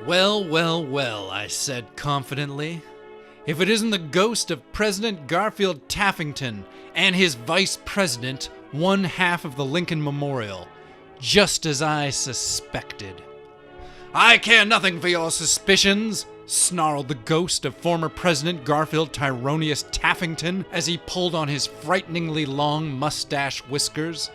Well, well, well, I said confidently. If it isn't the ghost of President Garfield Taffington and his vice president, one half of the Lincoln Memorial, just as I suspected. I care nothing for your suspicions, snarled the ghost of former President Garfield Tyronius Taffington as he pulled on his frighteningly long mustache whiskers.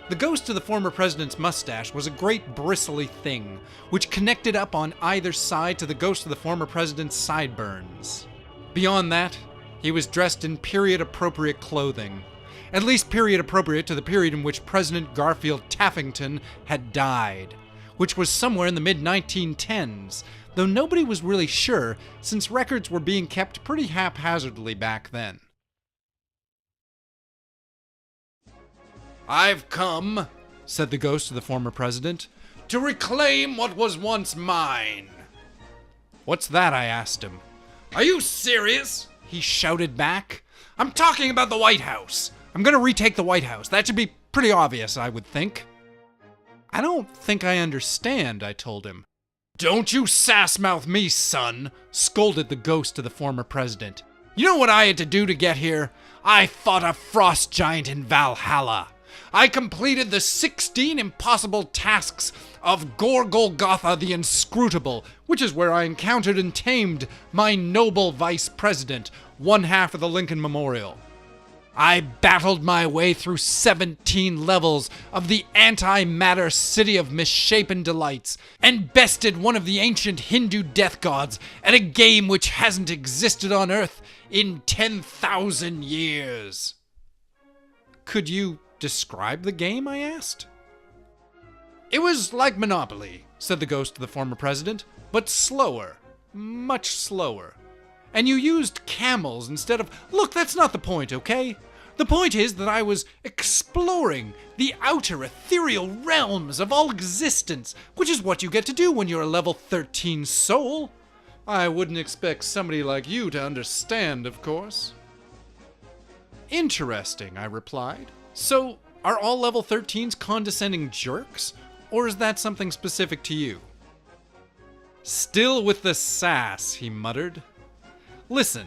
The ghost of the former president's mustache was a great bristly thing, which connected up on either side to the ghost of the former president's sideburns. Beyond that, he was dressed in period-appropriate clothing, at least period-appropriate to the period in which President Garfield Taffington had died, which was somewhere in the mid-1910s, though nobody was really sure since records were being kept pretty haphazardly back then. "I've come," said the ghost of the former president, "to reclaim what was once mine." "What's that?" I asked him. "Are you serious?" he shouted back. "I'm talking about the White House. I'm going to retake the White House. That should be pretty obvious, I would think." "I don't think I understand," I told him. "Don't you sass-mouth me, son," scolded the ghost of the former president. "You know what I had to do to get here? I fought a frost giant in Valhalla. I completed the 16 impossible tasks of Gorgolgotha the Inscrutable, which is where I encountered and tamed my noble vice president, one half of the Lincoln Memorial. I battled my way through 17 levels of the anti-matter city of misshapen delights, and bested one of the ancient Hindu death gods at a game which hasn't existed on Earth in 10,000 years. "Could you describe the game?" I asked. "It was like Monopoly," said the ghost of the former president, "but slower, much slower. And you used camels instead of... Look, that's not the point, okay? The point is that I was exploring the outer ethereal realms of all existence, which is what you get to do when you're a level 13 soul. I wouldn't expect somebody like you to understand, of course." "Interesting," I replied. "So, are all level 13s condescending jerks? Or is that something specific to you?" "Still with the sass," he muttered. "Listen,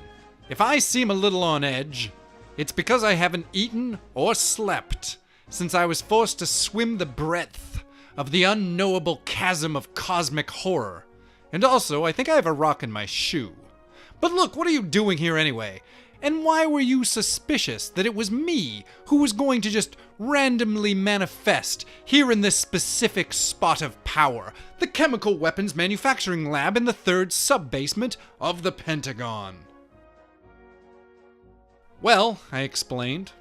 if I seem a little on edge, it's because I haven't eaten or slept since I was forced to swim the breadth of the unknowable chasm of cosmic horror. And also, I think I have a rock in my shoe. But look, what are you doing here anyway? And why were you suspicious that it was me who was going to just randomly manifest here in this specific spot of power, the chemical weapons manufacturing lab in the 3rd sub-basement of the Pentagon?" "Well," I explained,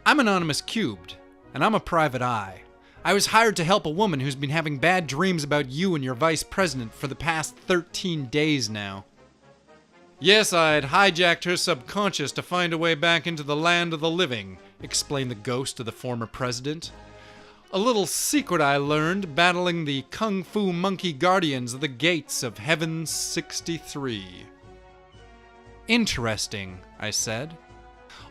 "I'm Anonymous Cubed, and I'm a private eye. I was hired to help a woman who's been having bad dreams about you and your vice president for the past 13 days now. Yes, I'd hijacked her subconscious to find a way back into the land of the living," explained the ghost of the former president. "A little secret I learned battling the Kung Fu monkey guardians of the gates of Heaven 63. "Interesting," I said.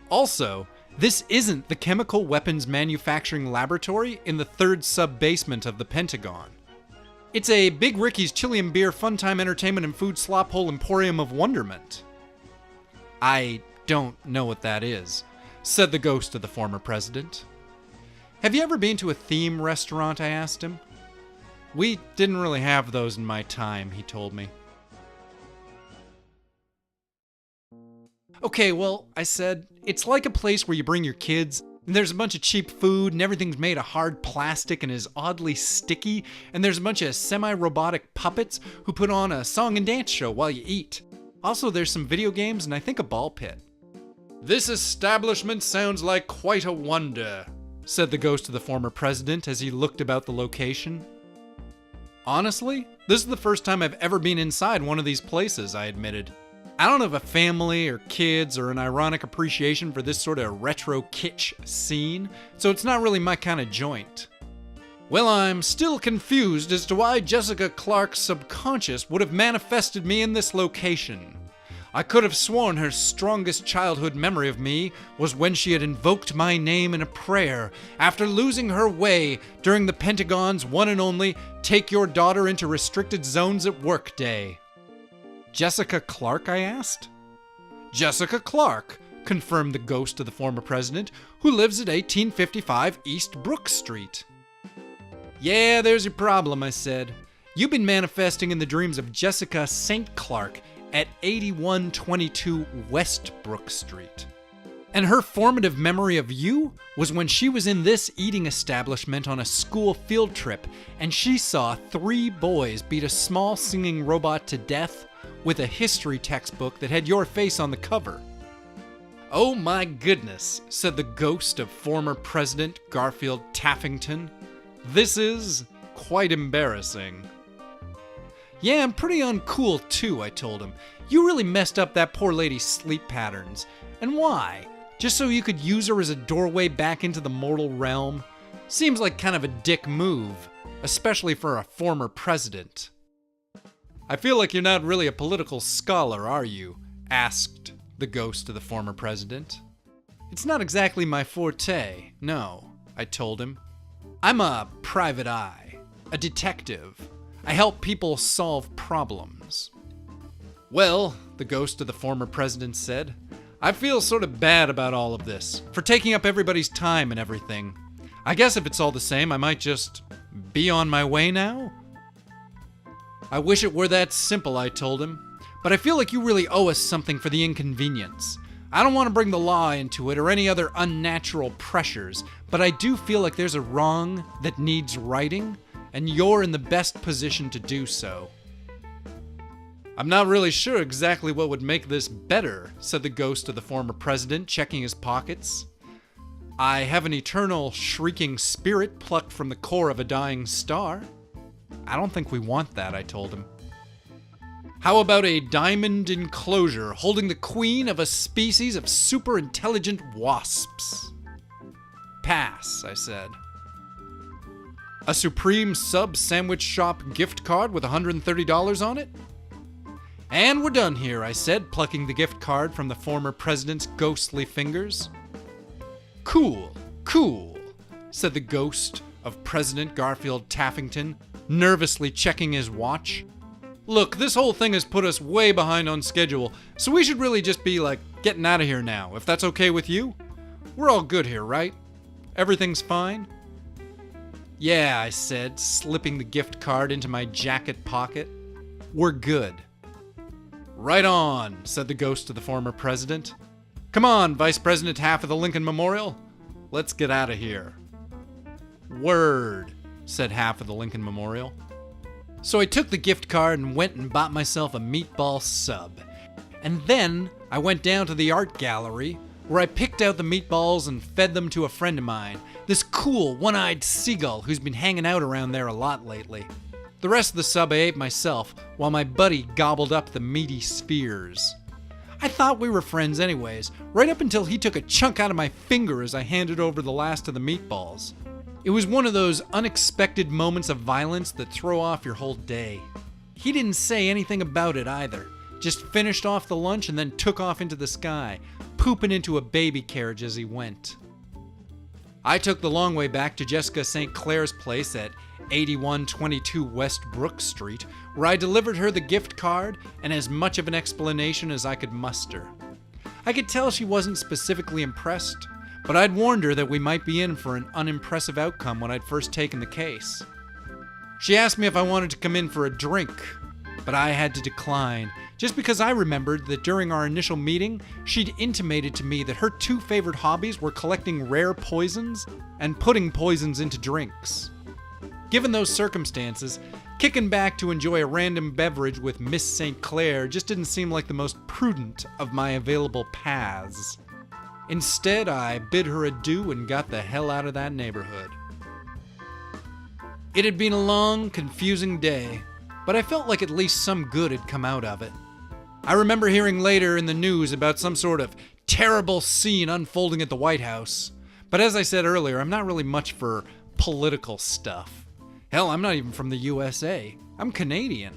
"Also, this isn't the chemical weapons manufacturing laboratory in the 3rd sub-basement of the Pentagon. It's a Big Ricky's Chili and Beer Fun Time Entertainment and Food Slop Hole Emporium of Wonderment." "I don't know what that is," said the ghost of the former president. "Have you ever been to a theme restaurant?" I asked him. "We didn't really have those in my time," he told me. "Okay, well," I said, "it's like a place where you bring your kids, and there's a bunch of cheap food, and everything's made of hard plastic and is oddly sticky, and there's a bunch of semi-robotic puppets who put on a song and dance show while you eat. Also, there's some video games and I think a ball pit." "This establishment sounds like quite a wonder," said the ghost of the former president as he looked about the location. "Honestly, this is the first time I've ever been inside one of these places," I admitted. "I don't have a family or kids or an ironic appreciation for this sort of retro kitsch scene, so it's not really my kind of joint." "Well, I'm still confused as to why Jessica Clark's subconscious would have manifested me in this location. I could have sworn her strongest childhood memory of me was when she had invoked my name in a prayer after losing her way during the Pentagon's one and only Take your daughter into restricted zones at work day. Jessica Clark, I asked. Jessica Clark, confirmed the ghost of the former president, who lives at 1855 East Brook Street. Yeah, there's your problem, I said. You've been manifesting in the dreams of Jessica St. Clark at 8122 West Brook Street. And her formative memory of you was when she was in this eating establishment on a school field trip, and she saw 3 boys beat a small singing robot to death with a history textbook that had your face on the cover. Oh my goodness, said the ghost of former President Garfield Taffington. This is quite embarrassing. Yeah, I'm pretty uncool too, I told him. You really messed up that poor lady's sleep patterns. And why? Just so you could use her as a doorway back into the mortal realm? Seems like kind of a dick move, especially for a former president. I feel like you're not really a political scholar, are you? Asked the ghost of the former president. It's not exactly my forte, no, I told him. I'm a private eye, a detective. I help people solve problems. Well, the ghost of the former president said, I feel sort of bad about all of this, for taking up everybody's time and everything. I guess if it's all the same, I might just be on my way now? I wish it were that simple, I told him. But I feel like you really owe us something for the inconvenience. I don't want to bring the law into it or any other unnatural pressures, but I do feel like there's a wrong that needs righting, and you're in the best position to do so. I'm not really sure exactly what would make this better, said the ghost of the former president, checking his pockets. I have an eternal shrieking spirit plucked from the core of a dying star. I don't think we want that, I told him. How about a diamond enclosure holding the queen of a species of super intelligent wasps? Pass, I said. A Supreme Sub Sandwich Shop gift card with $130 on it? And we're done here, I said, plucking the gift card from the former president's ghostly fingers. Cool, cool, said the ghost of President Garfield Taffington, nervously checking his watch. Look, this whole thing has put us way behind on schedule, so we should really just be, getting out of here now, if that's okay with you? We're all good here, right? Everything's fine? Yeah, I said, slipping the gift card into my jacket pocket. We're good. Right on, said the ghost of the former president. Come on, Vice President Half of the Lincoln Memorial. Let's get out of here. Word, said Half of the Lincoln Memorial. So I took the gift card and went and bought myself a meatball sub. And then I went down to the art gallery, where I picked out the meatballs and fed them to a friend of mine, this cool, one-eyed seagull who's been hanging out around there a lot lately. The rest of the sub I ate myself, while my buddy gobbled up the meaty spheres. I thought we were friends anyways, right up until he took a chunk out of my finger as I handed over the last of the meatballs. It was one of those unexpected moments of violence that throw off your whole day. He didn't say anything about it either, just finished off the lunch and then took off into the sky, pooping into a baby carriage as he went. I took the long way back to Jessica St. Clair's place at 8122 West Brook Street, where I delivered her the gift card and as much of an explanation as I could muster. I could tell she wasn't specifically impressed, but I'd warned her that we might be in for an unimpressive outcome when I'd first taken the case. She asked me if I wanted to come in for a drink, but I had to decline, just because I remembered that during our initial meeting, she'd intimated to me that her 2 favorite hobbies were collecting rare poisons and putting poisons into drinks. Given those circumstances, kicking back to enjoy a random beverage with Miss St. Clair just didn't seem like the most prudent of my available paths. Instead, I bid her adieu and got the hell out of that neighborhood. It had been a long, confusing day, but I felt like at least some good had come out of it. I remember hearing later in the news about some sort of terrible scene unfolding at the White House, but as I said earlier, I'm not really much for political stuff. Hell, I'm not even from the USA. I'm Canadian.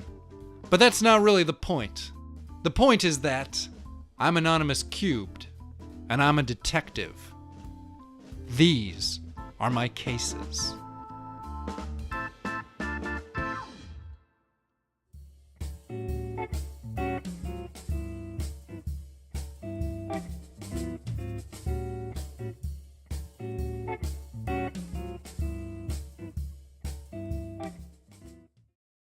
But that's not really the point. The point is that I'm Anonymous Cubed, and I'm a detective. These are my cases.